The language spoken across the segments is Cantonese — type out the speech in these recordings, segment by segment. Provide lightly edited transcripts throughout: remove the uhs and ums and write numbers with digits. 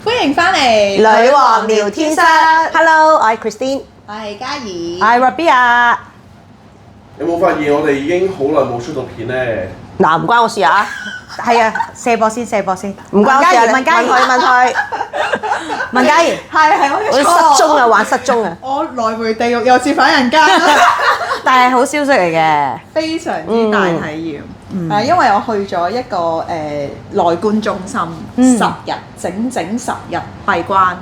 歡迎翻嚟女王聊天室。Hello，我係 Christine，我係嘉怡，我係 Rabia。有冇發現我哋已經好耐冇出到片咧？嗱，唔關我事啊。係啊，射波先，唔關我事啊。問嘉怡，問佢。問嘉怡，係我我失蹤啊，玩失蹤啊。我來回地獄又折返人間，但係好消息嚟嘅，非常之大體驗。因為我去咗一個內觀中心10日，整10日閉關，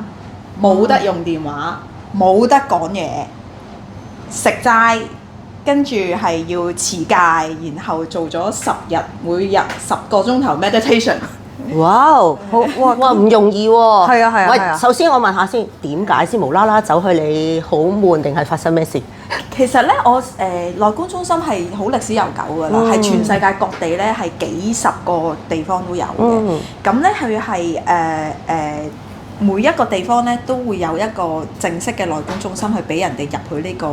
冇得用電話，冇得講嘢，食齋。跟住係要持戒，然後做咗10日，每日10個鐘頭 meditation。哇！好哇，唔容易喎。係啊係啊係啊喂，首先我問下先，點解先無啦啦走去你好悶定係發生咩事？其實咧，我內觀中心係好歷史悠久㗎啦，係全世界各地咧係幾十個地方都有嘅。咁咧佢係每一個地方咧都會有一個正式嘅內觀中心去俾人哋入去呢個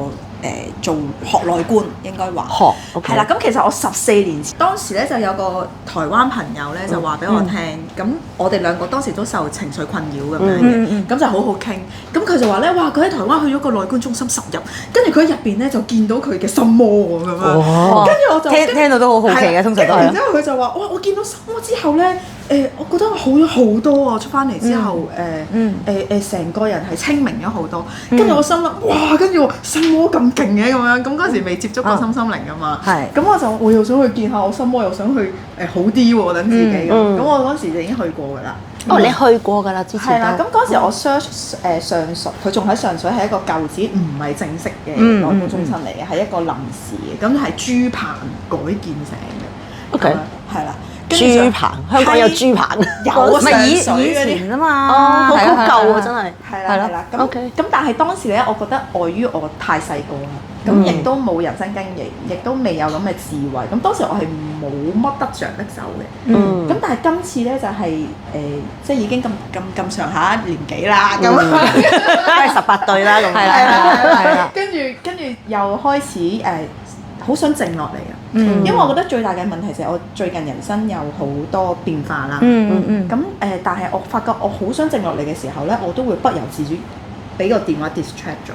做學內觀，應該話係啦。咁其實我14年前，當時咧就有個台灣朋友咧就話俾我聽，咁我哋兩個當時都受情緒困擾咁樣嘅，咁就好好傾。咁佢就話咧，哇！佢喺台灣去咗個內觀中心10日，跟住佢喺入邊咧就見到佢嘅心魔咁樣。跟住我就聽到都好好奇嘅，通常都係。然之後佢就話：哇！我見到心魔之後咧，我覺得我好咗好多啊！出翻嚟之後，成個人係清明咗好多。跟住我心諗，哇！跟住我心魔咁勁嘅咁樣，咁嗰時未接觸過身心靈噶嘛。係。咁我又想去見下我心魔，又想去好啲喎，等自己咁。咁我嗰時就已經去過㗎啦。哦，你去過㗎啦，之前。係啦，咁嗰時我 search 上水，佢仲喺上水，係一個舊址，唔係正式嘅內觀中心嚟嘅，係一個臨時嘅，咁係豬棚改建成嘅。OK。係啦。豬棚，香港有豬棚，有以水前啊嘛，好舊啊，真係。係啦，咁但係當時咧，我覺得礙於我太細個啦，咁亦都冇人生經驗，亦都未有咁嘅智慧，咁當時我係冇乜得着得走嘅。咁但係今次咧就係即係已經咁上下年紀啦，咁都係18對啦，咁係啦，跟住又開始好想靜落嚟啊！因為我覺得最大嘅問題就係我最近人生有好多變化啦。咁但係我發覺我好想靜落嚟嘅時候咧，我都會不由自主俾個電話 distract 咗。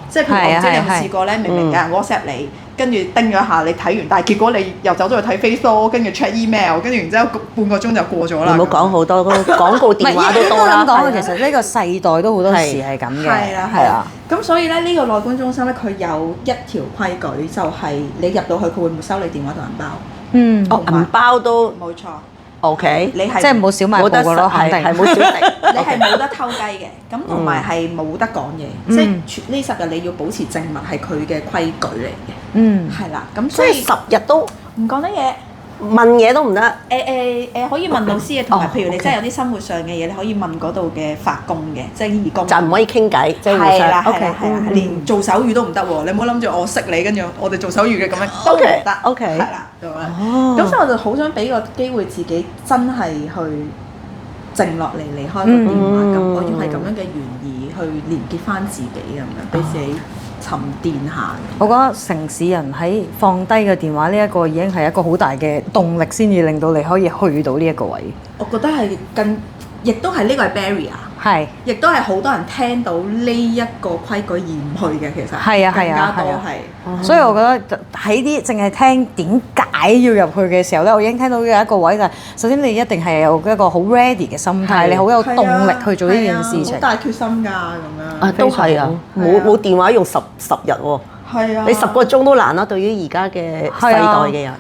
即係譬如我唔知你有冇試過咧，明明有人 WhatsApp 你，跟住叮咗下你睇完，但係結果你又走咗去睇 Facebook，跟住 check email，跟住然之後半個鐘就過咗啦。唔好講好多廣告電話都多啦。應該咁講，其實呢個世代都好多時係咁嘅。係啊。咁所以咧，呢個內觀中心咧，佢有一條規矩，就係你入到去，佢會沒收你電話同銀包。銀包都冇錯。OK，你係即係冇小賣部㗎咯，肯定係冇小食。你係冇得偷雞嘅，咁同埋係冇得講嘢，即係呢10日你要保持靜默係佢嘅規矩嚟嘅。係啦，咁所以10日都唔講得嘢。問嘢都唔得。可以問老師嘅，同埋譬如你真係有啲生活上嘅嘢，你可以問嗰度嘅法工嘅，即係義工。就唔可以傾偈，即係互相。係啦，連做手語都唔得喎！你唔好諗住我識你，跟住我哋做手語嘅咁樣都唔得。OK。係啦，咁樣。咁所以我就好想俾個機會自己真係去靜落嚟，離開個電話咁，我要係咁樣嘅原意去連結翻自己咁樣，俾自己沉澱下。我覺得城市人喺放低個電話呢一個已經係一個好大嘅動力，先至令到你可以去到呢一個位。我覺得係亦都係呢個係 barrier。係，亦都係好多人聽到呢一個規矩而唔去嘅，其實係啊更加多係。所以我覺得喺啲淨係聽點解要入去嘅時候咧，我已經聽到有一個位就係，首先你一定係有一個好 ready 嘅心態，你好有動力去做呢件事情。好大決心㗎咁樣。都係啊，冇電話用10日喎。係啊。你10個鐘都難啦，對於而家嘅世代嘅人。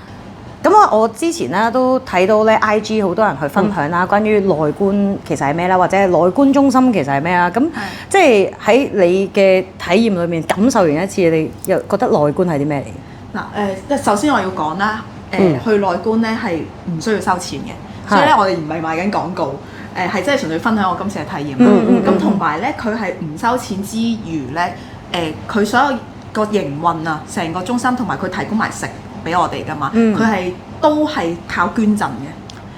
咁啊，我之前咧都睇到咧 IG 好多人去分享啦，關於內觀其實係咩啦，或者內觀中心其實係咩啦。咁即係喺你嘅體驗裏面感受完一次，你又覺得內觀係啲咩嚟？嗱首先我要講啦，去內觀咧係唔需要收錢嘅，所以咧我哋唔係賣緊廣告，係真係純粹分享我今次嘅體驗。咁同埋咧，佢係唔收錢之餘咧，佢所有個營運啊，成個中心同埋佢提供埋食俾我哋㗎嘛，佢都係靠捐贈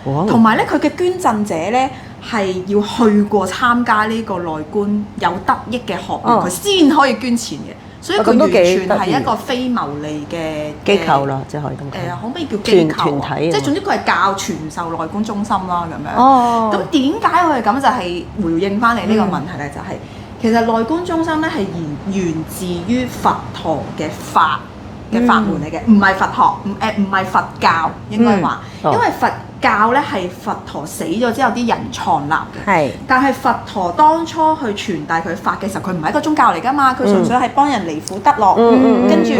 嘅，同埋咧佢嘅捐贈者咧係要去過參加呢個內觀有得益嘅學員，佢先可以捐錢嘅。所以佢完全係一個非牟利嘅機構啦，即係可以咁講。可唔可以叫機構團體？即係總之佢係教傳授內觀中心啦咁樣。哦。咁點解我哋咁就係回應翻你呢個問題咧？就係其實內觀中心咧係源自於佛陀嘅法門嚟嘅，唔係佛學，唔係佛教應該話，因為佛教咧係佛陀死咗之後啲人創立嘅。係。但係佛陀當初去傳遞佢法嘅時候，佢唔係一個宗教嚟㗎嘛，佢純粹係幫人離苦得樂，跟住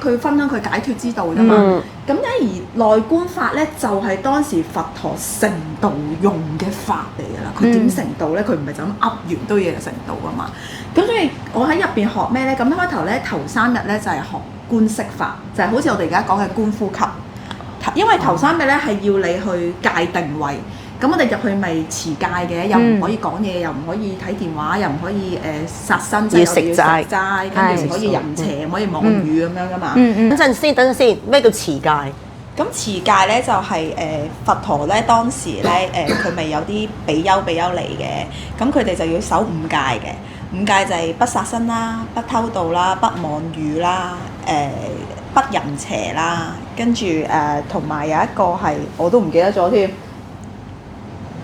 佢分享佢解脫之道㗎嘛。咁而內觀法咧就係當時佛陀成道用嘅法嚟㗎啦。佢點成道咧？佢唔係就咁噏完堆嘢就成道㗎嘛。咁所以我喺入邊學咩咧？咁開頭咧頭3日咧就係學觀息法，就係好似我哋而家講嘅觀呼吸。因為頭3日咧係要你去界定位，咁我哋入去咪持戒嘅，又唔可以講嘢，又唔可以睇電話，又唔可以殺生，要食齋，跟住唔可以淫邪，唔可以妄語咁樣噶嘛。等陣先，咩叫持戒？咁持戒咧就係佛陀咧當時咧佢咪有啲比丘尼嘅，咁佢哋就要守5戒嘅。5戒就係不殺生啦、不偷盜啦、不妄語啦、不淫邪啦，跟住同埋有一個係我都唔記得咗添，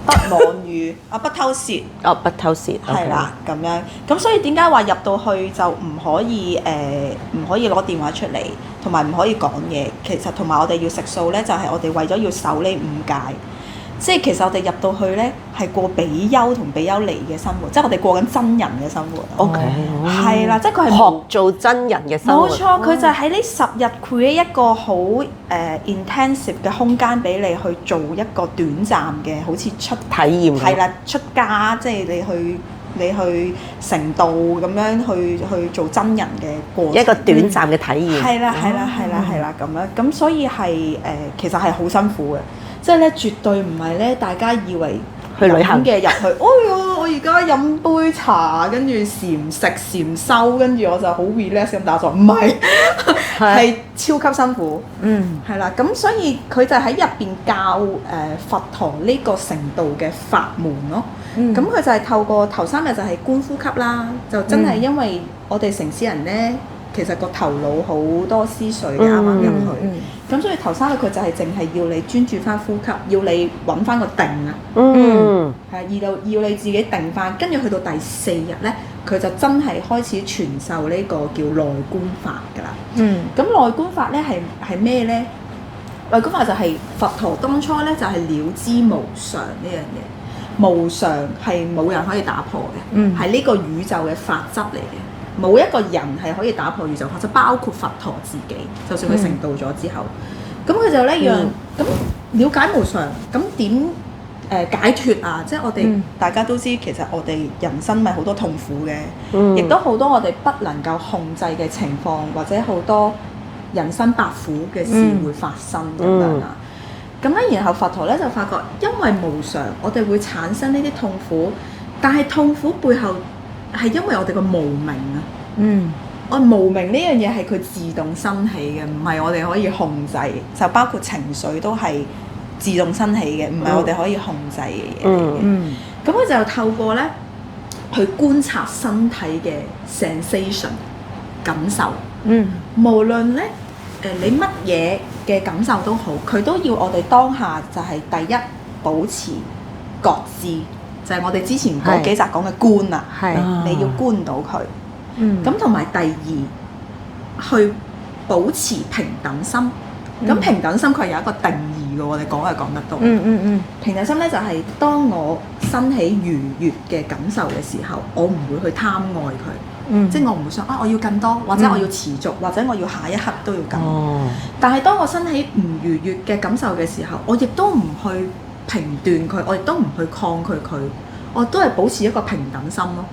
不妄語不偷竊。不偷竊。係啦，咁樣咁所以點解話入到去就唔可以攞電話出嚟，同埋唔可以講嘢？其實同埋我哋要食素咧，就係我哋為咗要守呢5戒。即係其實我哋入到去咧係過比丘同比丘尼嘅生活，即係我哋過緊真人嘅生活。OK，係啦，即係佢係學做真人嘅生活。冇錯，佢就係喺呢10日 create 一個好intensive 嘅空間俾你去做一個短暫嘅，好似出體驗。係啦，出家即係你去成道咁樣去做真人嘅過程。一個短暫嘅體驗。係啦咁樣，咁所以係其實係好辛苦嘅。即係咧，絕對唔係咧，大家以為去旅行嘅入去，哎呀，我而家飲杯茶，跟住禪食禪修，跟住我就好 relax 咁打坐，唔係，係超級辛苦。係啦，咁所以佢就喺入邊教佛陀呢個成道嘅法門咯。咁佢就係透過頭3日就係觀呼吸啦，就真係因為我哋城市人咧。其實個頭腦好多思緒嘅，啱啱入去，咁所以頭3日佢就係淨係要你專注翻呼吸，要你揾翻個定啊，係要你自己定翻，跟住去到第4日咧，佢就真係開始傳授呢個叫內觀法㗎啦。咁內觀法咧係咩咧？內觀法就係佛陀當初咧就係了知無常呢樣嘢，無常係冇人可以打破嘅，係呢個宇宙嘅法則嚟嘅。冇一個人係可以打破宇宙法則，包括佛陀自己。就算佢成道咗之後，咁佢就呢樣咁了解無常，咁點解脫啊？即係我哋大家都知，其實我哋人生咪好多痛苦嘅，亦都好多我哋不能夠控制嘅情況，或者好多人生百苦嘅事會發生咁樣啊。咁咧，然後佛陀咧就發覺，因為無常，我哋會產生呢啲痛苦，但係痛苦背後，係因為我哋個無明啊，我無明呢樣嘢係佢自動生起嘅，唔係我哋可以控制，就包括情緒都係自動生起嘅，唔係我哋可以控制嘅嘢嚟嘅。咁佢就透過咧去觀察身體嘅 sensation 感受，無論咧你乜嘢嘅感受都好，佢都要我哋當下就係第一保持覺知。就係我哋之前嗰幾集講嘅觀啊，你要觀到佢。咁同埋第2，去保持平等心。咁平等心佢有一個定義嘅，我哋講係講得到。平等心咧就係當我生起愉悅嘅感受嘅時候，我唔會去貪愛佢。即係我唔會想我要更多，或者我要持續，或者我要下一刻都要更多。但係當我生起唔愉悅嘅感受嘅時候，我亦都唔去評斷佢，我亦都唔去抗拒佢，我都係保持一個平等心咯。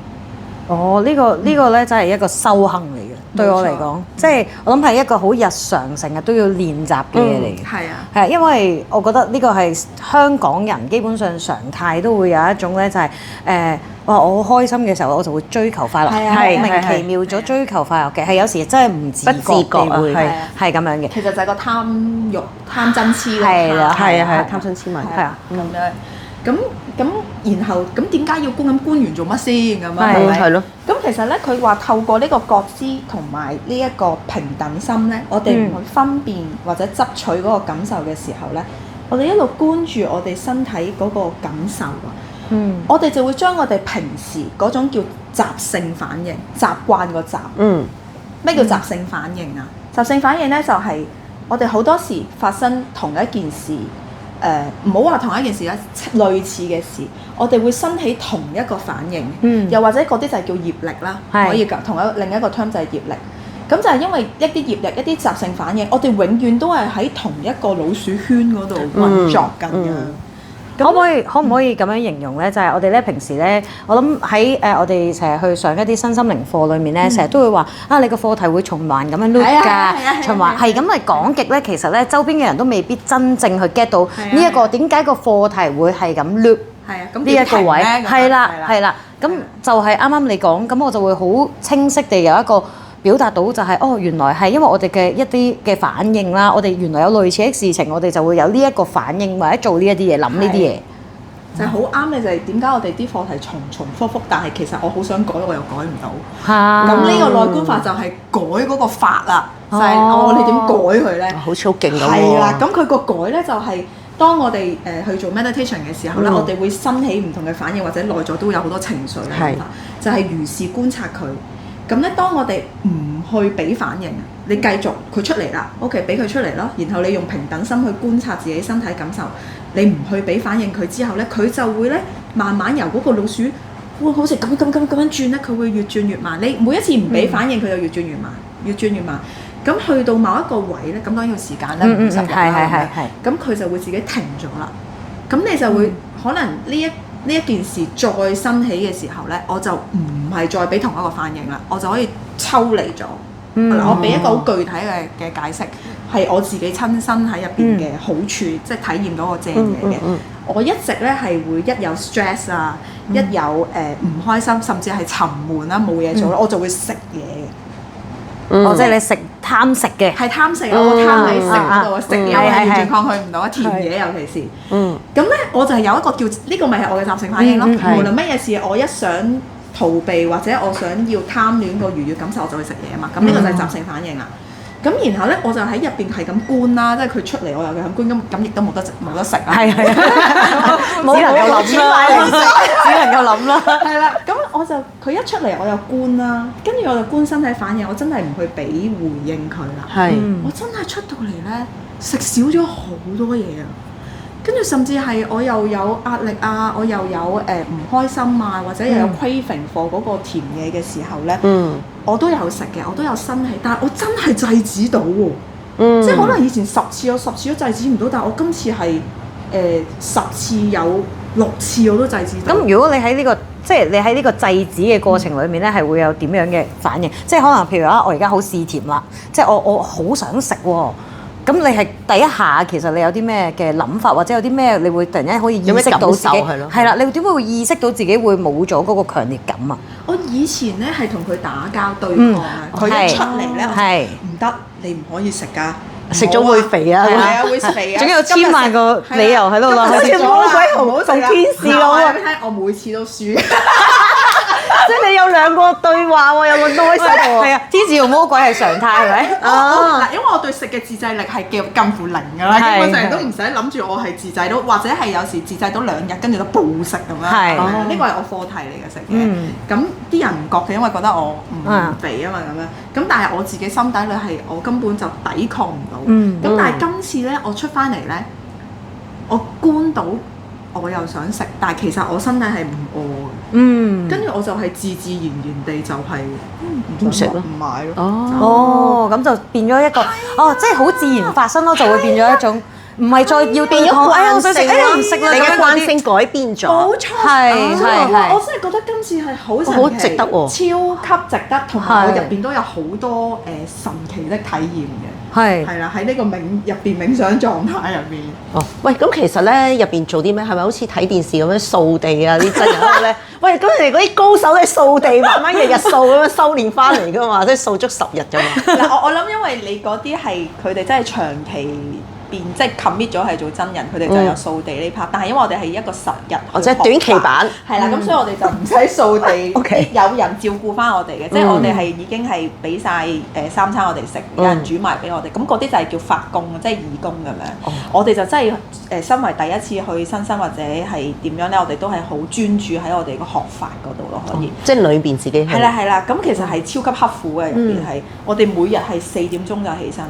呢個咧真係一個修行嚟嘅，對我嚟講，即係我諗係一個好日常成日都要練習嘅嘢嚟嘅。係啊，因為我覺得呢個係香港人基本上常態都會有一種咧，就係我開心嘅時候我就會追求快樂，莫名其妙咗追求快樂嘅，係有時真係唔自覺地會係咁樣嘅。其實就係個貪慾、貪嗔痴咯。係啊，貪嗔痴迷。係啊，咁樣。咁然後咁點解要觀？咁觀完做乜先咁啊？係咪？係咯。咁其實咧，佢話透過呢個覺知同埋呢一個平等心咧，我哋唔去分辨或者執取嗰個感受嘅時候咧，我哋一路觀住我哋身體嗰個感受啊。我哋就會將我哋平時嗰種叫習性反應、習慣個習。咩叫習性反應啊？習性反應咧就係我哋好多時發生同一件事。唔好話同一件事啦，類似嘅事，我哋會生起同一個反應，又或者嗰啲就係叫業力啦，可以另一個 term 就係業力。咁就係因為一啲業力、一啲習性反應，我哋永遠都係喺同一個老鼠圈嗰度運作緊嘅。可唔可以咁樣形容咧？就係我哋咧平時咧，我諗喺我哋成日去上一啲身心靈課裏面咧，成日都會話你個課題會循環咁樣 loop 㗎，循環係咁嚟講極咧，其實咧周邊嘅人都未必真正去 get 到呢一個點解個課題會係咁 loop 呢一個位，係啦，咁就係啱啱你講，咁我就會好清晰地有一個表達到就係原來係因為我哋嘅一啲嘅反應啦，我哋原來有類似嘅事情，我哋就會有呢一個反應或者做呢一啲嘢，諗呢啲嘢，就係好啱嘅。就係點解我哋啲課題重複，但係其實我好想改，我又改唔到。咁呢個內觀法就係改嗰個法啦，就係你點改佢咧？好似好勁咁喎。係啦，咁佢個改咧就係當我哋去做 meditation 嘅時候咧，我哋會生起唔同嘅反應，或者內在都會有好多情緒嘅，就係如是觀察佢。咁咧，當我哋唔去俾反應，你繼續佢出嚟啦 ，OK， 俾佢出嚟咯。然後你用平等心去觀察自己身體感受，你唔去俾反應佢之後咧，佢就會咧慢慢由嗰個老鼠，好似咁樣轉咧，佢會越轉越慢。你每一次唔俾反應，佢就越轉越慢，越轉越慢。咁去到某一個位咧，咁當然要時間咧，50日啦，咁佢就會自己停咗啦。咁你就會可能呢一件事再生起嘅時候咧，我就唔係再俾同一個反應啦，我就可以抽離咗。我俾一個好具體嘅解釋，係我自己親身喺入邊嘅好處，即係體驗到個正嘢嘅。我一直咧係會一有 stress 啊，一有唔開心，甚至係沉悶啦，冇嘢做咧，我就會食嘢嘅。即係你貪食嘅，係貪食啊！我貪喺食嗰度，食嘢我係完全抗拒唔到，甜嘢尤其是。咁咧我就係有一個叫呢個咪係我嘅習性反應咯。無論乜嘢事，我一想逃避或者我想要貪戀個愉悅感受，我就會食嘢啊嘛。咁呢個就係習性反應啦。咁然後咧，我就喺入邊係咁觀啦，即係佢出嚟我又咁觀，咁亦都冇得食啦。係冇能夠諗啦，只能夠諗啦。係啦，咁我就佢一出嚟我又觀啦，跟住我就觀身體反應，我真係唔去俾回應佢啦。我真係出到嚟咧，食少咗好多嘢啊！跟住甚至係我又有壓力啊，我又有唔開心啊，或者又有 craving for 嗰個甜嘢嘅時候咧，我都有食嘅，我都有生氣，但係我真係制止到喎。即係可能以前10次我10次都制止唔到，但係我今次係10次有6次我都制止到。咁如果你喺呢個即係你喺呢個制止嘅過程裏面咧，係會有點樣嘅反應？即係可能譬如話，我而家好嗜甜啦，即係我好想食喎。咁你係第一下，其實你有啲咩嘅諗法，或者有啲咩你會突然間可以意識到自己係啦，你點會意識到自己會冇咗嗰個強烈感啊？我以前咧係同佢打交對抗啊，佢一出嚟咧，唔得，你唔可以食㗎，食咗會肥啊，係啊，會肥啊，總有千萬個理由喺度啦，好似魔鬼同好同天使咁啊！我每次都輸。即係你有兩個對話喎，有個 noise 喎。係啊，天使同魔鬼係常態係咪？嗱，因為我對食嘅自制力係近乎零㗎啦，基本上都唔使諗住我係自制到，或者係有時自制到2日，跟住都暴食咁樣。係，呢個係我課題嚟嘅食嘅。咁啲人唔覺嘅，因為覺得我唔肥啊嘛咁樣。咁但係我自己心底裏係我根本就抵抗唔到。咁但係今次咧，我出翻嚟咧，我觀到我又想食，但係其實我身體係唔餓嘅。跟住我就係自然地就係唔食咯，唔買咯。咁就變咗一個即係好自然發生咯，就會變咗一種唔係再要變咗慣性啦，唔食啦，你嘅慣性改變咗。冇錯，我真係覺得今次係好神奇，好值得喎，超級值得，同埋我入邊都有好多神奇的體驗嘅。係啦，喺呢個入邊冥想狀態入邊。喂，咁其實咧入邊做啲咩？係咪好似睇電視咁樣掃地啊？啲真人喺度咧，喂，咁你哋嗰啲高手咧掃地，慢慢日掃咁樣修練翻嚟噶嘛，即係掃足10日㗎嘛。嗱，我諗因為你嗰啲係佢哋真係長期變即係 commit 咗係做真人，佢哋就有掃地呢 part。但係因為我哋係一個10日，或者短期版，係啦，咁所以我哋就唔使掃地 OK 有人照顧翻我哋嘅，即係我哋係已經係俾晒三餐我哋食，有人煮埋俾我哋。咁嗰啲就係叫法工，即係義工咁樣。我哋就真係身為第一次去新生或者係點樣咧，我哋都係好專注喺我哋個學法嗰度咯，可以。即係裏邊自己係啦，咁其實係超級刻苦嘅，入邊係我哋每日係4點鐘就起身，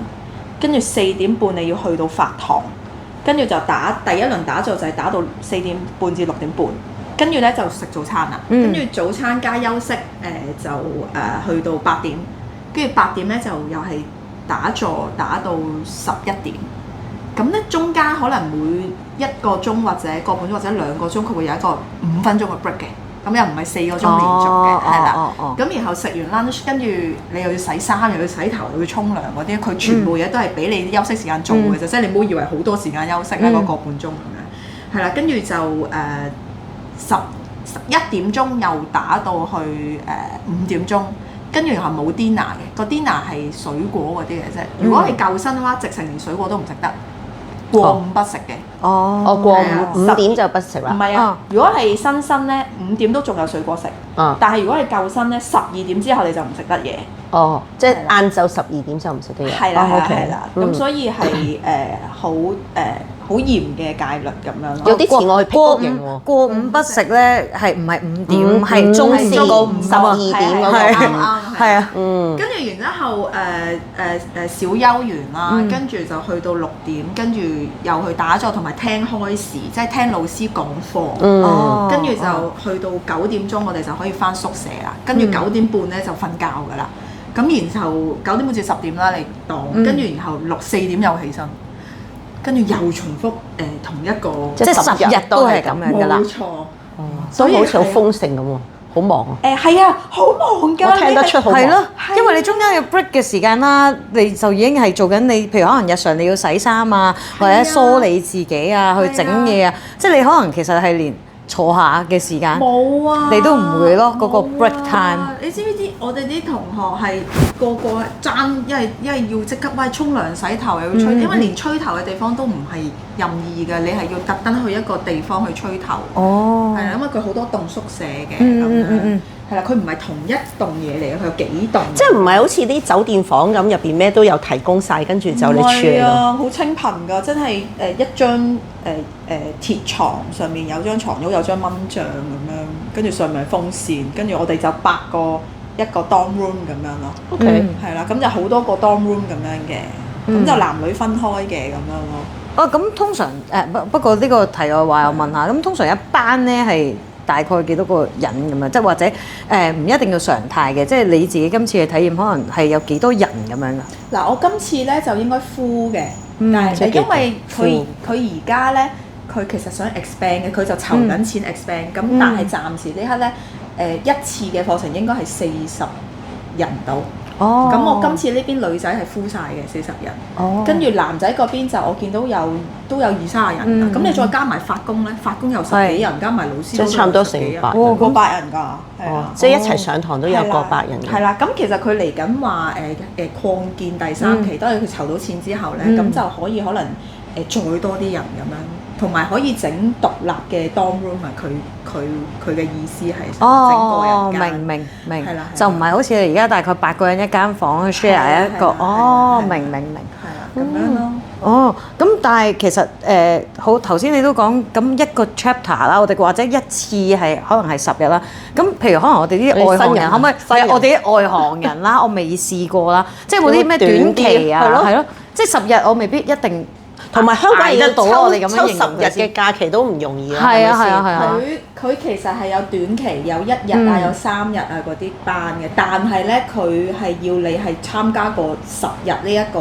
跟住4點半你要去到法堂，跟住就打第一輪打坐就係打到4點半至6點半，跟住咧就食早餐啦，跟住早餐加休息就去到8點，跟住8點咧就又係打坐打到11點，咁咧中間可能每1個鐘或者個半鐘或者2個鐘，佢會有一個5分鐘嘅 break 嘅。咁又唔係4個鐘連續嘅，係啦。咁然後食完 lunch，跟住你又要洗衫，又要洗頭，又要沖涼嗰啲，佢全部嘢都係俾你休息時間做嘅啫。即係你唔好以為好多時間休息咧，個半鐘咁樣。係啦，跟住就11點鐘又打到去5點鐘，跟住然後冇 dinner 嘅，個 dinner 係水果嗰啲嘅啫。如果係舊生嘅話，直情連水果都唔食得，過午不食嘅。我過5點就不食啦。唔係啊，如果係新生咧，5點都仲有水果食。但係如果係舊生咧，12點之後你就唔食得嘢。即係晏晝12點就唔食得嘢。係啦。咁所以係好嚴嘅戒律咁樣咯。有啲似我去辟谷營喎。過午不食咧係唔係5點？係中時過午12點嗰個。係啊。跟住然之後小休完啦，跟住就去到6點，跟住又去打坐同埋聽開示，即係聽老師講課。跟住就去到9點鐘，我哋就可以翻宿舍啦。跟住9點半咧就瞓覺㗎啦。咁然後9點半至10點啦，你當。跟住然後4點又起身。跟住又重複同一個，即係10日都係咁樣㗎啦。冇錯，所以好似好豐盛咁喎，好忙啊！係啊，好忙㗎，我聽得出好忙。係咯，因為你中間有 break 嘅時間啦，你就已經係做緊你，譬如可能日常你要洗衫啊，或者梳理自己啊，去整嘢啊，即係你可能其實係連坐下嘅時間冇啊，你都唔會咯，嗰個 break time。你知唔知我哋啲同學係個個爭，因為要即刻沖涼洗頭又要吹，因為連吹頭嘅地方都唔係任意嘅，你係要特登去一個地方去吹頭。係啦，因為佢好多棟宿舍嘅咁樣。係啦，佢唔係同一棟嘢嚟嘅，佢有幾棟。即係唔係好似啲酒店房咁，入邊咩都有提供晒，跟住就你處理咯。係啊，好清貧㗎，真係一張鐵床上面有張床褥，有張蚊帳咁樣，跟住上面係風扇，跟住我哋就8個一個 dorm room 咁樣咯。OK，係啦，咁就好多個 dorm room 咁樣嘅，咁就男女分開嘅咁樣咯。咁通常不過呢個題外話我問下，咁通常一班咧係大概幾多個人咁啊？即係或者唔一定要常態嘅，即係你自己今次嘅體驗可能係有幾多人咁樣㗎？嗱，我今次咧就應該 full 嘅，但係因為佢而家咧，佢其實想 expand 嘅，佢就籌緊錢 expand，咁但係暫時呢刻咧一次嘅課程應該係40人到。咁我今次呢邊女仔係 full 晒嘅40人，跟住男仔嗰邊就我見到都有20-30人，咁你再加埋法工咧，法工有10幾人，加埋老師都差唔多成百，過百人㗎，即係一齊上堂都有過百人。係啦，咁其實佢嚟緊話擴建第3期，都係佢籌到錢之後咧，咁就可以可能再多啲人咁樣。同埋可以整獨立嘅 dorm room 啊！佢嘅意思係整個人間。明，係啦，就唔係好似你而家大概8個人一間房去 share 一個。明。係啦，咁樣咯。咁但係其實好頭先你都講咁一個 chapter 啦，我哋或者一次係可能係10日啦。咁譬如可能我哋啲外行人可唔可以？我哋啲外行人啦，我未試過啦，即係冇啲咩短期啊，係咯，即係10日我未必一定。同埋香港人要到我哋咁樣抽10日嘅假期都唔容易啊！係啊！佢其實係有短期，有1日啊，有3日啊嗰啲班嘅，但係咧佢係要你係參加過10日呢一個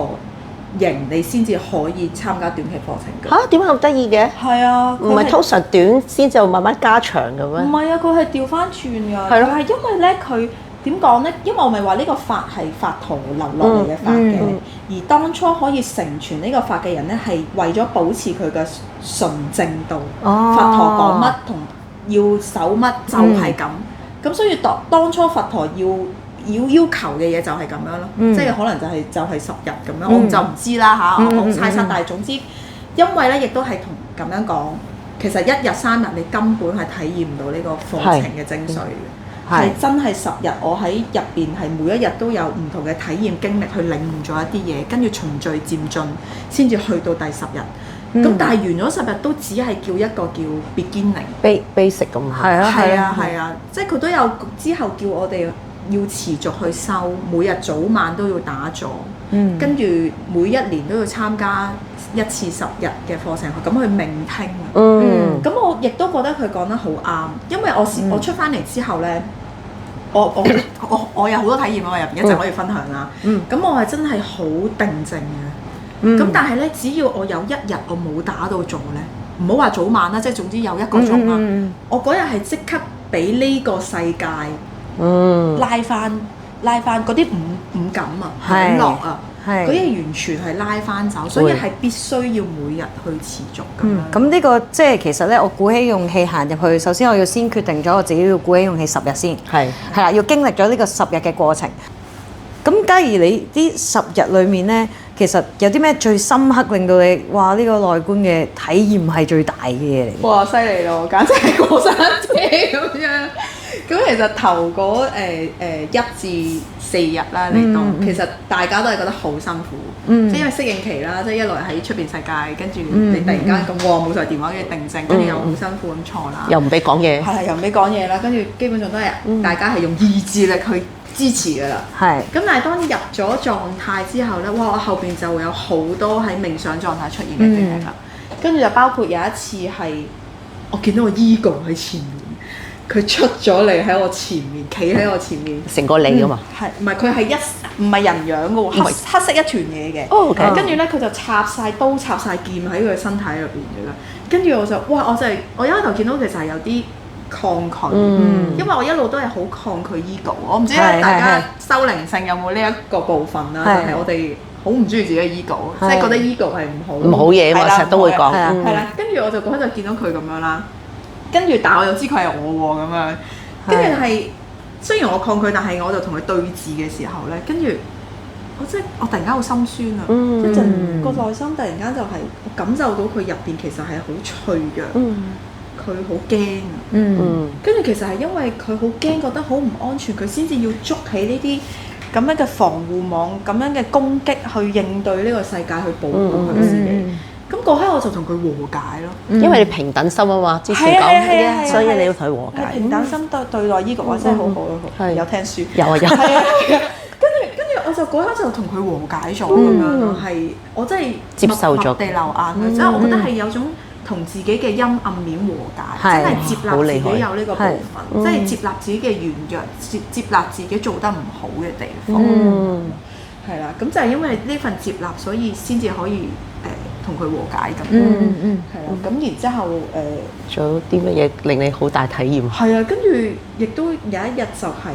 營，你先至可以參加短期課程嘅。嚇，點解咁得意嘅？係啊，唔係通常短先就慢慢加長嘅咩？唔係啊，佢係調翻轉㗎。係咯，係因為咧佢。點講咧？因為我咪話呢個法係法徒留落嚟嘅法嘅，而當初可以成傳呢個法嘅人咧，係為咗保持佢嘅純正度。佛陀講乜同要守乜就係咁。咁所以當初佛陀要要求嘅嘢就係咁樣咯，即係可能就係10日咁樣，我就唔知啦嚇，我猜測，但係總之因為咧亦都係同咁樣講，其實1日3日你根本係體驗唔到呢個課程嘅精髓嘅，係真係10日，我喺入邊係每一日都有唔同嘅體驗經歷去領悟咗一啲嘢，跟住循序漸進，先至去到第10日。咁但係完咗10日都只係叫一個叫 beginning，basic 咁。係啊，即係佢都有之後叫我哋要持續去修，每日早晚都要打坐，跟住每一年都要參加1次10日嘅課程，咁去聆聽。咁我亦都覺得佢講得好啱，因為我出翻嚟之後咧，我有好多體驗啊，入邊一陣可以分享啦。咁我係真係好定靜嘅。咁但係咧，只要我有一日我冇打到坐咧，唔好話早晚啦，即係總之有1個鐘啦，我嗰日係即刻俾呢個世界拉翻嗰啲五感啊、享樂啊，嗰啲完全係拉翻走，所以係必須要每日去持續咁樣。咁呢個即係其實咧，我鼓起勇氣行入去，首先我要先決定咗我自己要鼓起勇氣10日先，係啦，要經歷咗呢個10日嘅過程。咁假如你啲10日裡面咧，其實有啲咩最深刻令到你哇呢個內觀嘅體驗係最大嘅嘢嚟？哇！犀利咯，簡直係過山車咁樣。咁其實頭嗰1至4日啦嚟到，其實大家都係覺得好辛苦，即係因為適應期啦，即係一來喺出邊世界，跟住你突然間咁冇晒電話嘅定靜，跟住又好辛苦咁坐啦，又唔俾講嘢，係又唔俾講嘢啦，跟住基本上都係大家係用意志力去支持㗎啦。係。咁但係當入咗狀態之後咧，哇！我後邊就會有好多喺冥想狀態出現嘅嘢啦。跟住就包括有一次係我見到個 ego 喺前面。佢出咗嚟喺我前面，企喺我前面，成個你㗎嘛？係唔係佢係唔係人樣嘅喎？黑色一團嘢嘅。跟住咧，佢就插晒刀、插晒劍喺佢身體入邊嘅啦。跟住我就哇！我一開頭見到其實係有啲抗拒，因為我一路都係好抗拒 ego。我唔知大家修靈性有冇呢一個部分啦，就係我哋好唔中意自己嘅 ego，即係覺得 ego 係唔好嘢嘛，成日都會講。係啦，跟住我就嗰陣就見到佢咁樣啦。跟住，但係我又知佢係我喎咁樣。跟住係雖然我抗拒，但係我就同佢對峙嘅時候咧，跟住我突然間好心酸啊！一陣個內心突然間就係我感受到佢入邊其實係好脆弱，佢好驚啊！跟住其實係因為佢好驚，覺得好唔安全，佢先至要捉起呢啲咁樣嘅防護網、咁樣嘅攻擊去應對呢個世界，去保護佢自己。咁嗰刻我就同佢和解咯，因為你平等心啊嘛，之前講，所以你要同佢和解。平等心對待依個話真係好好，有聽書。有啊。跟住我就嗰刻就同佢和解咗咁樣咯，係我真係接受咗地流眼淚，即係我覺得係有種同自己嘅陰暗面和解，真係接納自己有呢個部分，即係接納自己嘅軟弱，接納自己做得唔好嘅地方。係啦，咁就係因為呢份接納，所以先至可以同佢和解咁。係啦，咁然之後仲有啲乜嘢令你好大體驗？係啊，跟住亦都有一日就係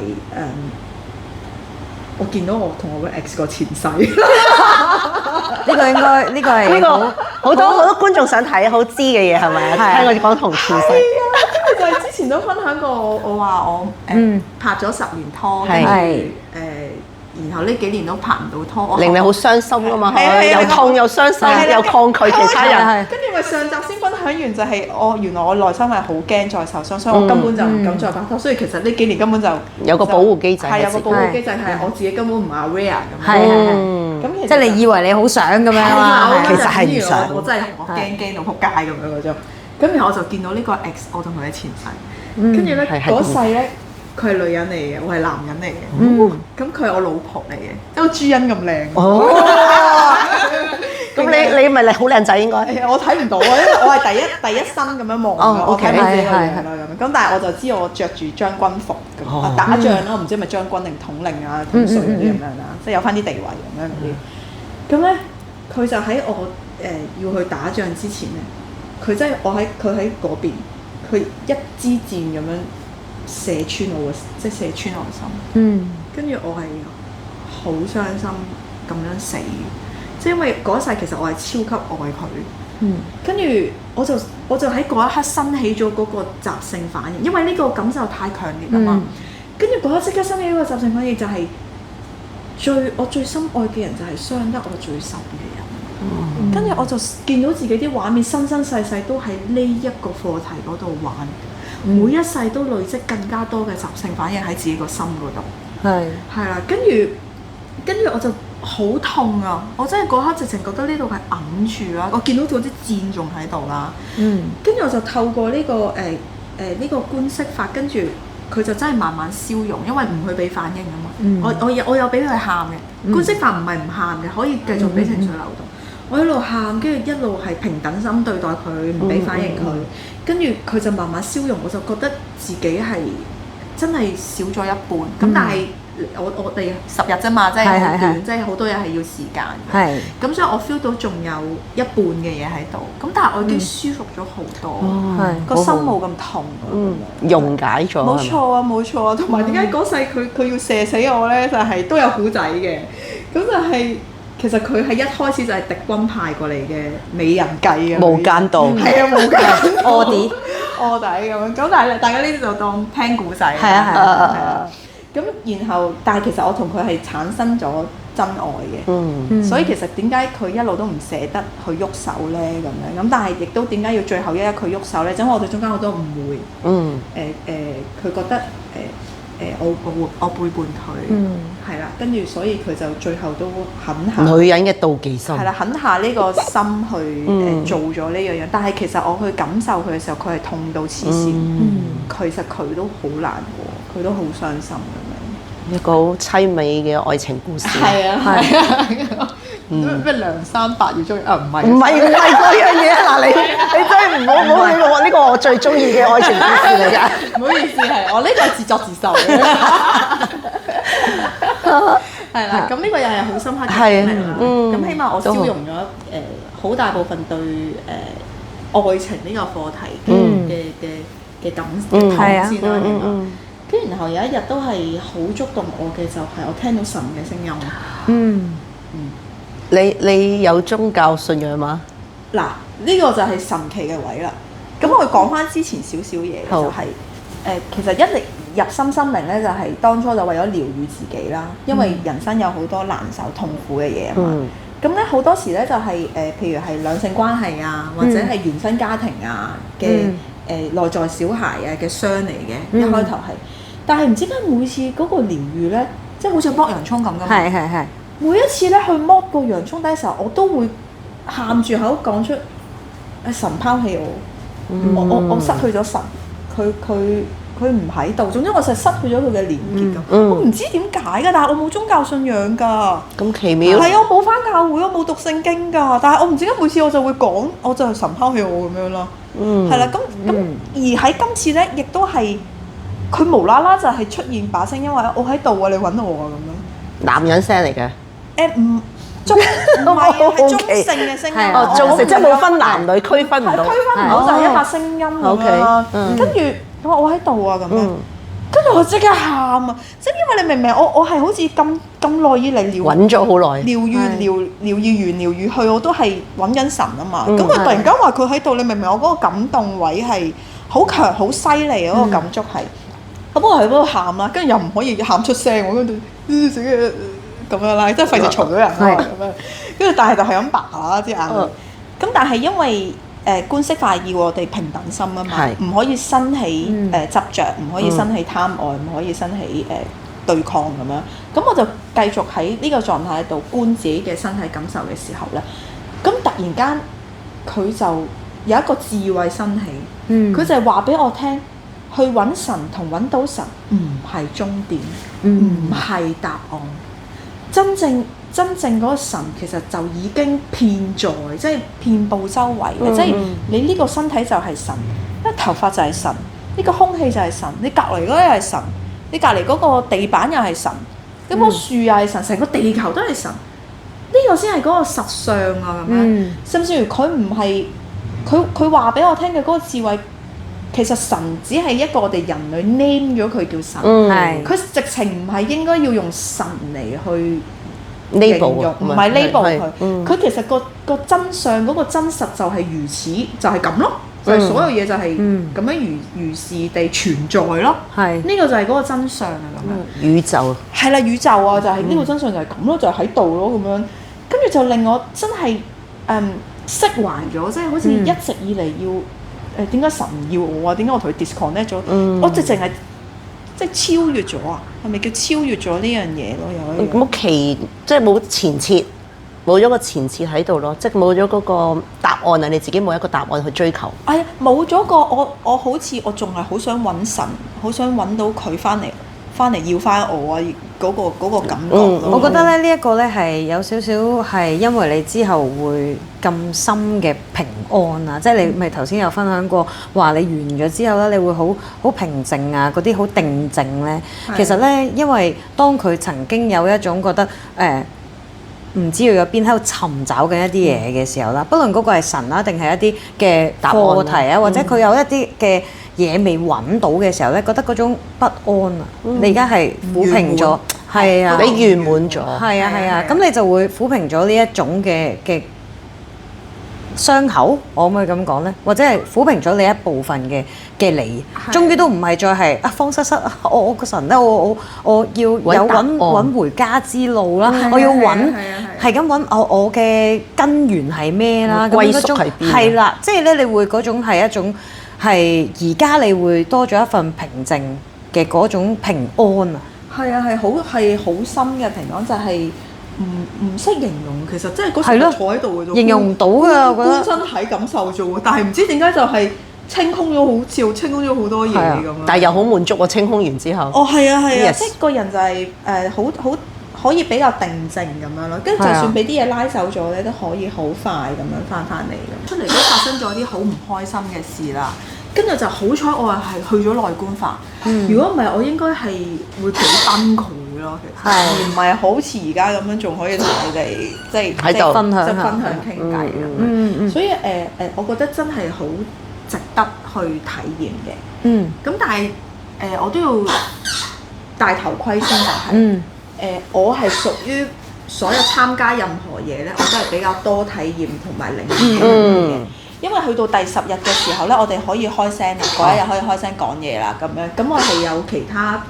我見到我同我個 ex 個前世。呢個應該呢個係好多觀眾想睇好知嘅嘢係咪啊？聽我哋講同前世。就係之前都分享過，我話我拍咗10年拖，跟住然後呢幾年都拍唔到拖，令你好傷心㗎嘛，又痛又傷心又抗拒其他人。跟住咪上集先分享完就係原來我內心係好驚再受傷，所以我根本就唔敢再拍拖。所以其實呢幾年根本就有個保護機制，係有個保護機制係我自己根本唔 aware 咁。係咁即係你以為你好想咁樣啦，其實係唔想。我真係我驚到撲街咁樣嗰種。咁然後我就見到呢個 ex， 我同佢嘅前世，跟住咧嗰世咧。佢係女人嚟嘅，我係男人嚟嘅。咁佢係我老婆嚟嘅，即係朱茵咁靚。咁你咪好靚仔應該。我睇唔到啊，因為我係第一身咁樣望，我睇唔到自己個樣啦咁。咁但係我就知我着住將軍服咁打仗啦，唔知係咪將軍定統領啊、統帥嗰啲咁樣啦，即係有翻啲地位咁樣嗰啲。咁咧，佢就喺我要去打仗之前咧，佢真係佢喺嗰邊，佢一支箭咁樣。射穿我嘅，即係射穿我嘅心。跟住我係好傷心咁樣死，即係因為嗰一世其實我係超級愛佢。跟住我就喺嗰一刻生起咗嗰個習性反應，因為呢個感受太強烈啊嘛。跟住嗰刻即刻生起一個習性反應，就係我最深愛嘅人就係傷得我最深嘅人。跟住我就見到自己啲畫面，生生世世都喺呢一個課題嗰度玩，每一世都累積更加多嘅習性反應喺自己個心嗰度。係啦，跟住我就好痛啊！我真係嗰刻直情覺得呢度係揞住啦，我見到嗰啲箭仲喺度啦。跟住我就透過呢個觀色法，跟住佢就真係慢慢消融，因為唔去俾反應啊嘛。我有俾佢喊嘅，觀色法唔係唔喊嘅，可以繼續俾情緒流動。我一路喊，跟住一路係平等心對待佢，唔俾反應佢，跟住佢就慢慢消融，我就覺得自己係真係少咗一半。咁但係我哋10日啫嘛，即係好短，即係好多嘢係要時間嘅。咁所以我 feel 到仲有一半嘅嘢喺度，咁但係我已經舒服咗好多，個心冇咁痛。溶解咗。冇錯啊，冇錯啊。同埋點解嗰世佢要射死我咧？就係都有古仔嘅，咁就係。其實佢係一開始就係敵軍派過嚟嘅美人計啊，無間道，係啊，無間臥底咁樣。咁但係大家呢啲就當聽古仔。係啊。咁然後，但係其實我同佢係產生咗真愛嘅。所以其實點解佢一路都唔捨得去喐手咧？咁樣咁，但係亦都點解要最後一刻佢喐手咧？因為我哋中間好多誤會。佢覺得我背叛佢，係啦，跟住所以佢就最後都狠下女人嘅妒忌心，係啦，狠下呢個心去做咗呢樣嘢。但係其實我去感受佢嘅時候，佢係痛到黐線，其實佢都好難過，佢都好傷心咁樣。一個好凄美嘅愛情故事。係啊。咩梁山伯與祝英啊？唔係嗰樣嘢啊！嗱，你真係唔好呢個我最中意嘅愛情故事嚟㗎。唔好意思，係我呢個係自作自受嘅。係啦，咁呢個又係好深刻嘅經歷啦。咁起碼我消融咗好大部分對愛情呢個課題嘅感痛先啦。跟住然後有一日都係好觸動我嘅，就係我聽到神嘅聲音。你有宗教信仰嗎？嗱，呢個就係神奇嘅位啦。咁我講翻之前少少嘢，就係其實一力入心靈咧，就係當初就為咗療癒自己啦。因為人生有好多難受、痛苦嘅嘢啊嘛。咁咧好多時咧就係譬如係兩性關係啊，或者係原生家庭啊嘅內在小孩啊嘅傷嚟嘅。一開頭係，但係唔知點解每次嗰個療癒咧，即係好似剝洋葱咁㗎嘛。係。每一次咧去剝個洋葱底嘅時候，我都會喊住口講出：神拋棄我，我失去咗神，佢唔喺度。總之我就失去咗佢嘅連結咁。我唔知點解㗎，但係我冇宗教信仰㗎。咁奇妙。係啊，我冇返教會，我冇讀聖經㗎。但係我唔知點解每次我就會講，我就係神拋棄我咁樣啦。係啦，咁而喺今次咧，亦都係佢無啦啦就係出現把聲，因為我喺度啊，你揾我啊咁樣。男人聲嚟嘅。唔係中性嘅聲音，中性即係冇分男女，區分唔到，區分唔到就係一把聲音咁啦。跟住我喺度啊咁樣，跟住我即刻喊啊！即係因為你明唔明？我係好似咁耐以嚟揾咗好耐，療癒完療癒去，我都係揾緊神啊嘛。咁佢突然間話佢喺度，你明唔明？我嗰個感動位係好強、好犀利嗰個感觸係。咁我喺嗰度喊啦，跟住又唔可以喊出聲，我跟住咁樣啦，即係費事嘈咗人啦咁樣，跟住但係就係咁白下啲眼淚。咁但係因為觀色法要我哋平等心啊嘛，唔可以生起執着，唔可以生起貪愛，唔可以生起對抗咁樣。咁我就繼續喺呢個狀態度觀自己嘅身體感受嘅時候咧，咁突然間佢就有一個智慧生起，佢就係話俾我聽，去揾神同揾到神唔係終點，唔係答案。真正嗰個神其實就已經遍在，即係遍佈周圍嘅，即係你呢個身體就係神，呢頭髮就係神，呢個空氣就係神，你隔離嗰個又係神，你隔離嗰個地板又係神，嗰棵樹又係神，成個地球都係神，呢個先係嗰個實相啊咁樣。甚至乎佢唔係佢話俾我聽嘅嗰個智慧，其實神只係一個我哋人類 name 咗佢叫神，佢直情唔係應該要用神嚟去形容，唔係 label 佢。佢其實個真相嗰個真實就係如此，就係咁咯。就係所有嘢就係咁樣如是地存在咯。係呢個就係嗰個真相啊咁樣。宇宙係啦，宇宙啊，就係呢個真相就係咁咯，就喺度咯咁樣。跟住就令我真係釋懷咗，即係好似一直以嚟要點解神要我啊？點解我同佢 disconnect 咗？我直情係即係超越咗啊！係咪叫超越咗呢樣嘢咯？有一樣冇即係冇前設，冇咗個前設喺度咯，即係冇咗嗰個答案啊！你自己冇一個答案去追求。哎呀，冇咗個我好似我仲係好想揾神，好想揾到佢翻嚟要翻我啊！嗰個感覺咯。我覺得咧呢一個咧係有少少係因為你之後會咁深嘅平安啊，即係你咪頭先有分享過話你完咗之後咧，你會好平靜啊，嗰啲好定靜咧。其實咧，因為當佢曾經有一種覺得唔知道有邊喺度尋找緊一啲嘢嘅時候啦，不論嗰個係神啦，定係一啲嘅課題啊，或者佢有一啲嘅嘢未揾到嘅時候咧，覺得嗰種不安啊，你而家係撫平咗，係啊，你圓滿咗，係啊係啊，咁你就會撫平咗呢一種嘅傷口，我可唔可以咁講咧？或者係撫平咗你一部分嘅你，終於都唔係再係慌失失，我個神咧，我要有揾回家之路啦，我要揾係咁揾我嘅根源係咩啦？歸宿喺邊？係啦，即係咧，你會嗰種係一種係而家你會多咗一份平靜嘅嗰種平安啊！係啊，係好深嘅平安，就係唔識形容，其實真係嗰時坐喺度嘅啫，形容唔到㗎，我覺得觀身體感受啫喎，但係唔知點解就係清空咗，好似清空咗好多嘢咁樣。但係又好滿足喎，清空完之後。哦，係啊，係啊， Yes 即係個人就係好可以比較定靜咁樣咯，跟住就算俾啲嘢拉走咗咧，都可以好快咁樣翻嚟咁。出嚟都發生咗啲好唔開心嘅事啦。跟住就好彩，我係去咗內觀法。如果唔係，我應該係會幾崩潰咯。其實而唔係好似而家咁樣，仲可以同你哋即係喺度分享傾偈咁樣。所以我覺得真係好值得去體驗嘅。咁但係我都要戴頭盔先就係。我係屬於所有參加任何嘢咧，我都係比較多體驗同埋領悟嘅。因為去到第10日嘅時候咧，我哋可以開聲啦，嗰一日可以開聲講嘢啦，咁樣。咁我係有其他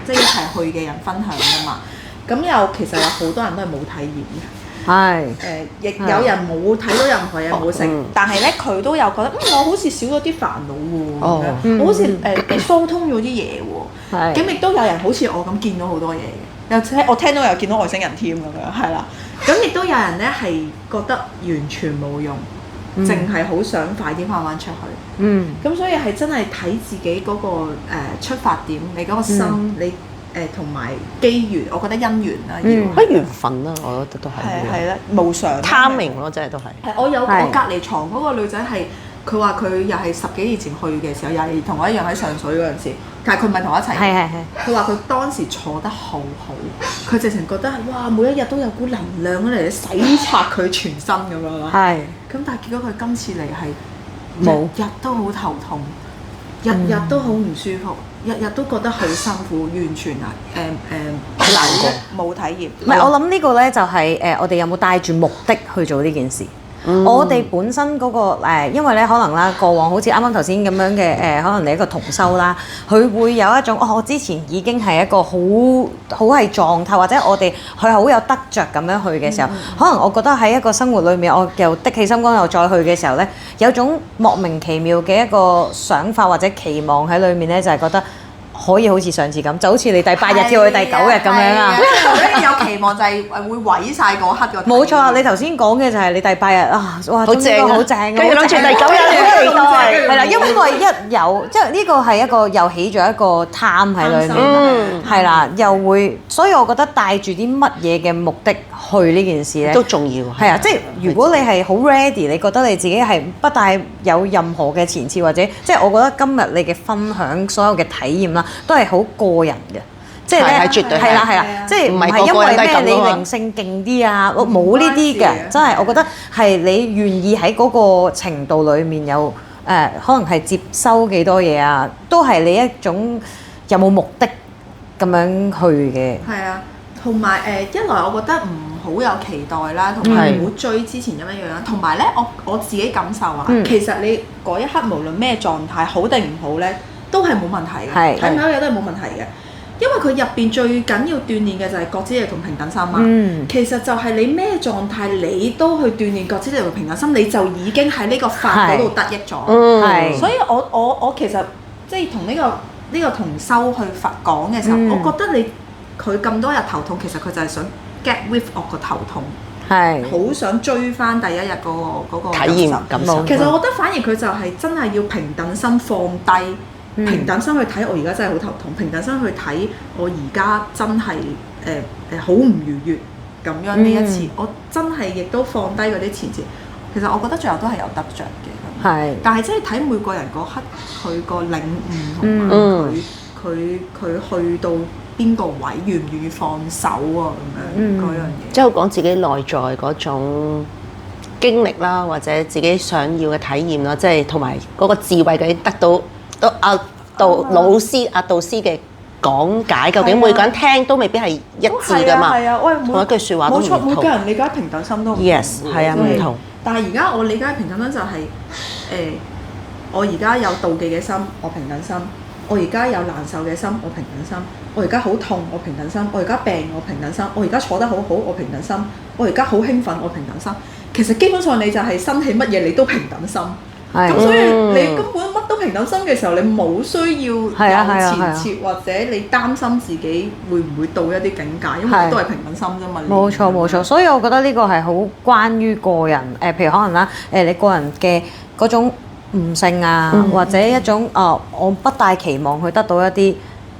即係一齊去嘅人分享㗎嘛。咁其實有好多人都係冇體驗嘅。係。亦有人冇睇到任何嘢冇食，但係咧佢都有覺得我好似少咗啲煩惱喎，我好似疏通咗啲嘢喎。咁亦都有人好似我咁見到好多嘢嘅，我聽到又見到外星人添咁樣，係啦。咁亦都有人咧係覺得完全冇用。淨係好想快啲翻出去，咁所以係真係睇自己嗰個出發點，你嗰個心，你同埋機緣，我覺得姻緣啦，要緣分啦，我覺得都係。係啦，無常 timing 咯，真係都係。我隔離床嗰個女仔係，佢話佢又係10幾年前去嘅時候，又係同我一樣喺上水嗰陣時，但係佢唔係同我一齊。係。佢話佢當時坐得好好，佢直情覺得哇，每一日都有股能量嚟洗刷佢全身咁樣啦。係。咁但係結果佢今次嚟係日日都好頭痛，日日都好唔舒服，日日都覺得好辛苦，完全冇體驗。唔係，我諗呢個咧就係我哋有冇帶住目的去做呢件事？我哋本身嗰個因為咧可能啦，過往好似啱啱頭先咁樣嘅可能你一個同修啦，佢會有一種我之前已經係一個好係狀態，或者我哋佢好有得着咁樣去嘅時候，可能我覺得喺一個生活裏面，我又的起心肝又再去嘅時候咧，有種莫名其妙嘅一個想法或者期望喺裏面咧，就係覺得。可以好似上次咁，就好似你第8日跳去第9日咁樣啊！有期望就係會毀晒嗰刻個。冇錯啊！你頭先講嘅就係你第8日啊，哇，好正好正，跟住諗住第9日嚟到係啦，因為一有即係呢個係一個又起咗一個貪喺裏面，係啦，又會，所以我覺得帶住啲乜嘢嘅目的去呢件事咧，都重要。係啊，即係如果你係好 ready，你覺得你自己係不帶有任何嘅前設，或者即係我覺得今日你嘅分享所有嘅體驗啦。都係好個人嘅，即係咧，絕對係啦，即係唔係因為咩你靈性勁啲啊？我冇呢啲嘅，真係我覺得係你願意喺嗰個程度裡面有可能係接收幾多嘢啊，都係你一種有冇目的咁樣去嘅。係啊，同埋一來我覺得唔好有期待啦，同埋唔好追之前咁樣樣。同埋咧，我自己感受啊，其實你嗰一刻無論咩狀態，好定唔好咧，都係冇問題嘅，睇唔睇嘢都係冇問題嘅。因為佢入邊最緊要鍛鍊嘅就係覺知力同平等心嘛。其實就係你咩狀態，你都去鍛鍊覺知力同平等心，你就已經喺呢個法嗰度得益咗。所以我其實即係同呢個同修去講嘅時候，我覺得佢咁多日頭痛，其實佢就係想 get with 我個頭痛，好想追翻第一日嗰個體驗感受。其實我覺得反而佢就係真係要平等心放低。平等心去睇我而家真係好頭痛，平等心去睇我而家真係好唔愉悅咁樣呢一次，我真係亦都放低嗰啲前設。其實我覺得最後都係有得着嘅，但係真係睇每個人嗰刻佢個領悟同埋佢去到邊個位，願唔願意放手啊咁樣嗰樣嘢。即係講自己內在嗰種經歷啦，或者自己想要嘅體驗啦，即係同埋嗰個智慧嘅得到。導師嘅講解，究竟每個人聽都未必係一致㗎嘛。同一句説話都唔同。冇錯，每個人理解平等心都唔同。Yes， 係啊，唔同。但係而家我理解平等心就係我而家有妒忌嘅心，我平等心；我而家有難受嘅心，我平等心；我而家好痛，我平等心；我而家病，我平等心；我而家坐得好好，我平等心；我而家好興奮，我平等心。其實基本上你就係生起乜嘢你都平等心。咁所以你根本乜都平等心嘅時候，你冇需要有前設或者你擔心自己會唔會到一啲境界，因為都係平等心啫嘛。冇錯冇錯，所以我覺得呢個係好關於個人譬如可能啦你個人嘅嗰種悟性啊，或者一種我不帶期望去得到一啲，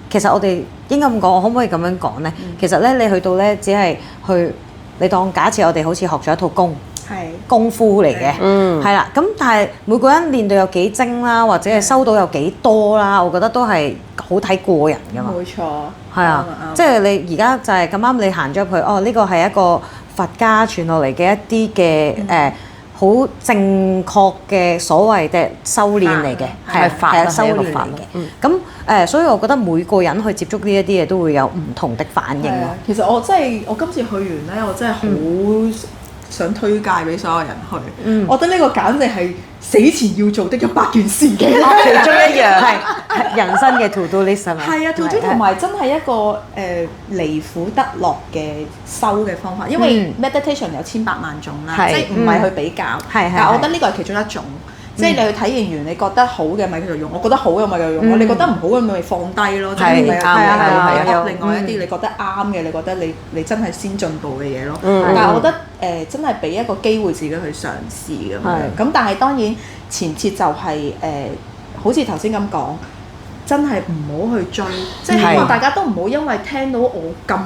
其實我哋應該咁講，我可唔可以咁樣講呢？其實咧你去到咧只係去你當假設我哋好似學咗一套功夫嚟嘅，係啦。咁但係每個人練到有幾精啦，或者係收到有幾多啦，我覺得都係好睇個人㗎嘛。冇錯，係啊，即係你而家就係咁啱你行咗入去，呢個係一個佛家傳落嚟嘅一啲嘅好正確嘅所謂嘅修練嚟嘅，係修練嚟嘅。咁所以我覺得每個人去接觸呢一啲嘢都會有唔同的反應咯。其實我今次去完咧，我真係好想推介俾所有人去，我覺得呢個簡直係死前要做的100件事嘅其中一樣，係人生嘅 to do list 係咪？係啊 to do 同埋真係一個離苦得樂嘅修嘅方法，因為 meditation 有千百萬種啦，即係唔係去比較，但係我覺得呢個係其中一種。即係你去體驗完，你覺得好嘅咪繼續用，我覺得好嘅咪繼續用咯。你覺得唔好嘅咪放低咯。係有另外一啲你覺得啱嘅，你覺得你真係先進步嘅嘢咯。但係我覺得真係俾一個機會自己去嘗試咁樣。咁但係當然前設就係好似頭先咁講，真係唔好去追，即係希望大家都唔好因為聽到我咁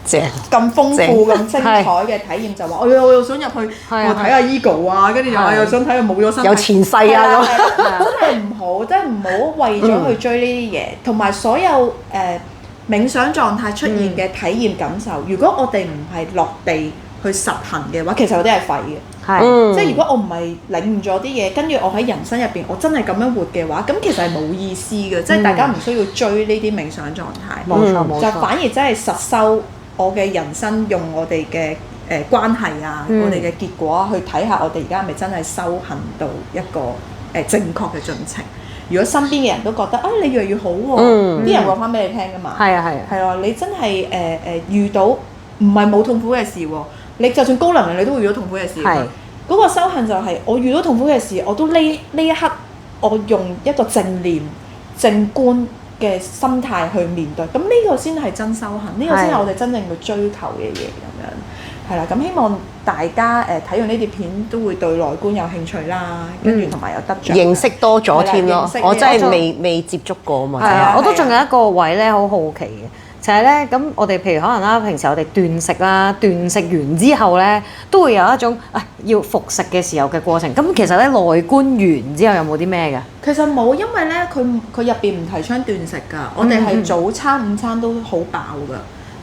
正、咁豐富、咁精彩嘅體驗就話，我又想入去我睇下 ego 啊，跟住又想睇下冇咗身體有前世啊咁，真係唔好，真係唔好為咗去追呢啲嘢，同埋所有冥想狀態出現嘅體驗感受，如果我哋唔係落地去實行嘅話，其實有啲係廢嘅。即係如果我唔係領悟咗啲嘢，跟住我喺人生入邊我真係咁樣活嘅話，咁其實係冇意思嘅。即係大家唔需要追呢啲冥想狀態，冇錯冇錯，就反而真係實修我嘅人生，用我哋嘅關係啊，我哋嘅結果去睇下我哋而家係咪真係修行到一個正確嘅進程。如果身邊嘅人都覺得你越嚟越好喎，啲人話翻俾你聽㗎嘛。係啊，你真係遇到唔係冇痛苦嘅事喎。你就算高能量，你都會遇到痛苦嘅事。嗰個修行就係我遇到痛苦嘅事，我都呢一刻，我用一個正念、正觀嘅心態去面對。咁呢個先係真修行，呢個先係我哋真正去追求嘅嘢咁樣。係啦，咁希望大家睇完呢啲片都會對內觀有興趣啦，跟住同埋有得著。認識多咗添咯，我真係未接觸過啊嘛。係啊，我都仲有一個位咧，好好奇嘅。就係咧，咁我哋譬如可能啦，平時我哋斷食啦，斷食完之後咧，都會有一種要復食嘅時候嘅過程。咁其實咧，內觀完之後有冇啲咩㗎？其實冇，因為咧佢入邊唔提倡斷食㗎。我哋係早餐、午餐都好飽㗎。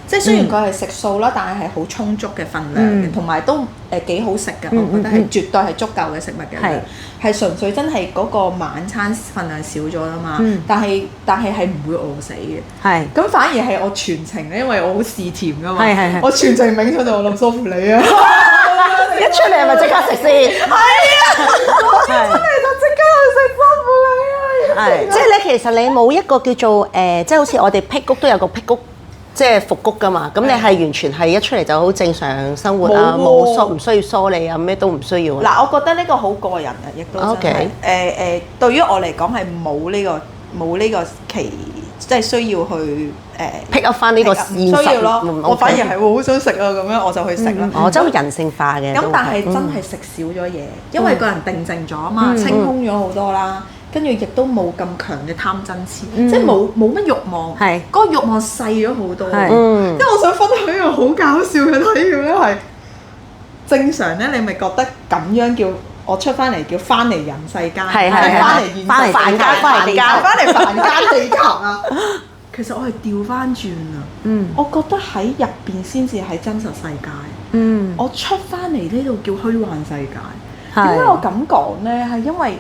即係雖然佢係食素啦，但係係好充足嘅份量嘅，同埋都幾好食嘅，我覺得係絕對係足夠嘅食物嘅量，係純粹真係嗰個晚餐份量少咗啦嘛，但係係唔會餓死嘅。係，咁反而係我全程咧，因為我好嗜甜噶嘛，我全程冥想就我諗疏乎你啊，一出嚟係咪即刻食先？係啊，我一出嚟就即刻去食疏乎你啊！係，即係你其實你冇一個叫做即係好似我哋辟谷都有個辟谷。即係復谷㗎嘛，咁你係完全係一出嚟就好正常生活啊，冇唔需要梳理啊，咩都唔需要。嗱，我覺得呢個好個人嘅，亦都真係對於我嚟講係冇呢個期，即係需要去pick up 翻呢個現實需要咯。我反而係會好想食啊，咁樣我就去食啦。我真係人性化嘅。咁但係真係食少咗嘢，因為個人定靜咗啊嘛，清空咗好多啦。跟住亦都冇咁強嘅貪嗔痴，即係冇乜慾望，嗰個慾望細咗好多。因為我想分享一個好搞笑嘅體驗咧，係正常咧，你咪覺得咁樣叫我出翻嚟叫翻嚟人世間，翻嚟現實凡間，翻嚟凡間地球啊！其實我係調翻轉啊！我覺得喺入邊先至係真實世界。我出翻嚟呢度叫虛幻世界。點解我咁講咧？係因為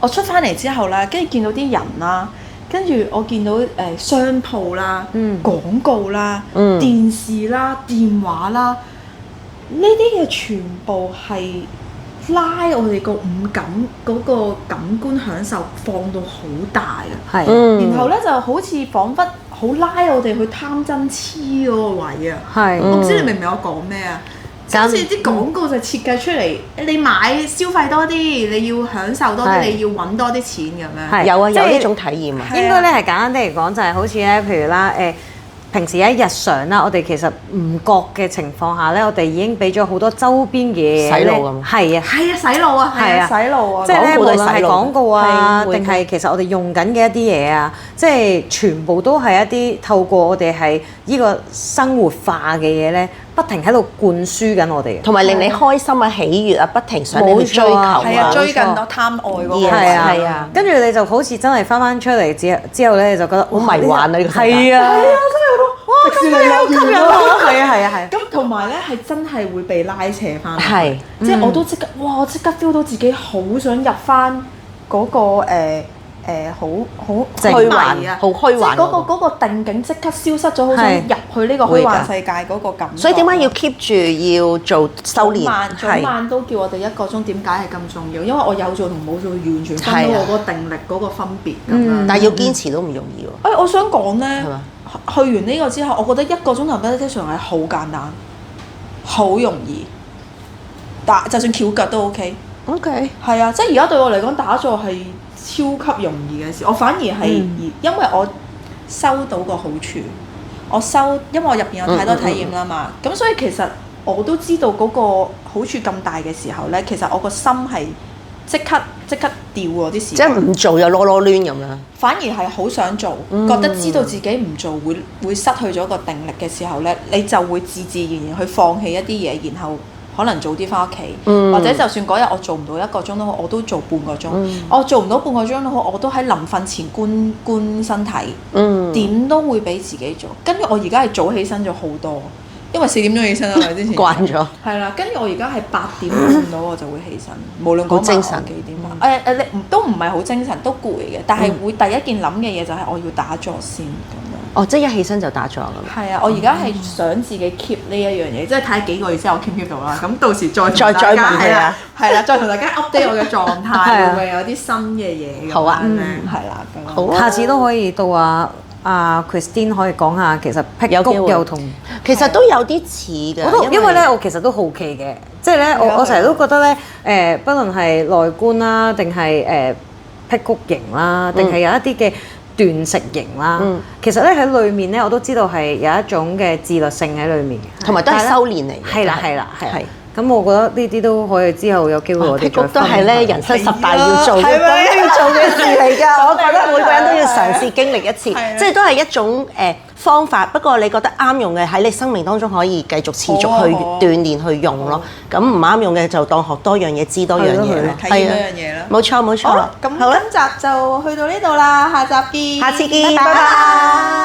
我出翻嚟之後咧，跟住見到啲人啦，跟住我見到商鋪啦、廣告啦、電視啦、電話啦，呢啲嘅全部係拉我哋個五感嗰個感官享受放到好大啊！然後咧就好似彷彿好拉我哋去貪嗔痴嗰個位啊！我唔知你明唔明我講咩啊？好似啲廣告就設計出嚟，你買消費多啲，你要享受多啲，你要揾多啲錢咁樣。有啊，有呢種體驗啊。應該咧係簡單啲嚟講，就係好似咧，譬如啦，平時喺日常啦，我哋其實唔覺嘅情況下咧，我哋已經俾咗好多周邊嘅嘢洗腦咁。係啊，洗腦啊，洗腦啊，即係咧，無論係廣告啊，定係其實我哋用緊嘅一啲嘢啊，即係全部都係一啲透過我哋係呢個生活化嘅嘢咧，不停喺度灌輸緊我哋，同埋令你開心啊、喜悅啊，不停想你去追求啊，追緊多貪愛嗰個係啊，跟住你就好似真係翻出嚟之後咧，你就覺得好迷幻啊！呢個係啊，真係哇，迪士尼又吸引我，係啊。咁同埋咧係真係會被拉扯翻，係，即係我都即刻我即刻 feel 到自己好想入翻嗰個好虛幻啊，好虛幻，即係嗰個定境即刻消失咗，好想入去呢個虛幻世界嗰個感覺。所以點解要 keep 住要做修練？早晚都叫我哋1個鐘，點解係咁重要？因為我有做同冇做完全分到我嗰個定力嗰個分別咁樣。但係要堅持都唔容易喎。我想講咧，去完呢個之後，我覺得1個鐘頭 meditation 係好簡單，好容易，就算翹腳都 OK。OK。係啊，即係而家對我嚟講打坐係超級容易嘅事，我反而係因為我收到個好處，因為我入邊有太多體驗啦嘛，咁所以其實我都知道嗰個好處咁大嘅時候咧，其實我個心係即刻掉喎啲時間，即係唔做又囉囉攣咁樣。反而係好想做，覺得知道自己唔做會失去咗個定力嘅時候咧，你就會自然去放棄一啲嘢，然後可能早啲翻屋企，或者就算嗰日我做唔到1個鐘都好，我都做半個鐘。我做唔到半個鐘都好，我都喺臨瞓前觀身體，點都會俾自己做。跟住我而家係早起身咗好多，因為4點鐘起身啦，我之前慣咗。係啦，跟住我而家係8點半到我就會起身，無論嗰晚我幾點。你都唔係好精神，都攰嘅，但係會第一件諗嘅嘢就係我要打坐先咁樣。哦，即係一起身就打坐咁。係啊，我而家係想自己 keep 呢一樣嘢，即係睇下幾個月之後我 keep 唔 keep 到啦。咁到時再問佢啊，係啦，再同大家 update 我嘅狀態，會唔會有啲新嘅嘢？好啊，係啦，咁好，下次都可以到阿 Christine 可以講下，其實辟谷又同其實都有啲似嘅。因為咧，我其實都好奇嘅，即係咧，我成日都覺得咧，不論係內觀啦，定係辟谷營啦，定係有一啲嘅斷食營啦，其實咧喺裏面咧，我都知道係有一種嘅自律性喺裏面，同埋都係修練嚟嘅。係啦。咁我覺得呢啲都可以之後有機會我哋再分享。都係咧人生10大要做嘅事嚟㗎。我覺得每個人都要嘗試經歷一次，即係都係一種方法。不過你覺得啱用嘅喺你生命當中可以繼續持續去鍛鍊去用咯。咁唔啱用嘅就當學多樣嘢，知多樣嘢咯。睇多樣嘢咯。冇錯。咁今集就去到呢度啦，下集見。下次見，拜拜。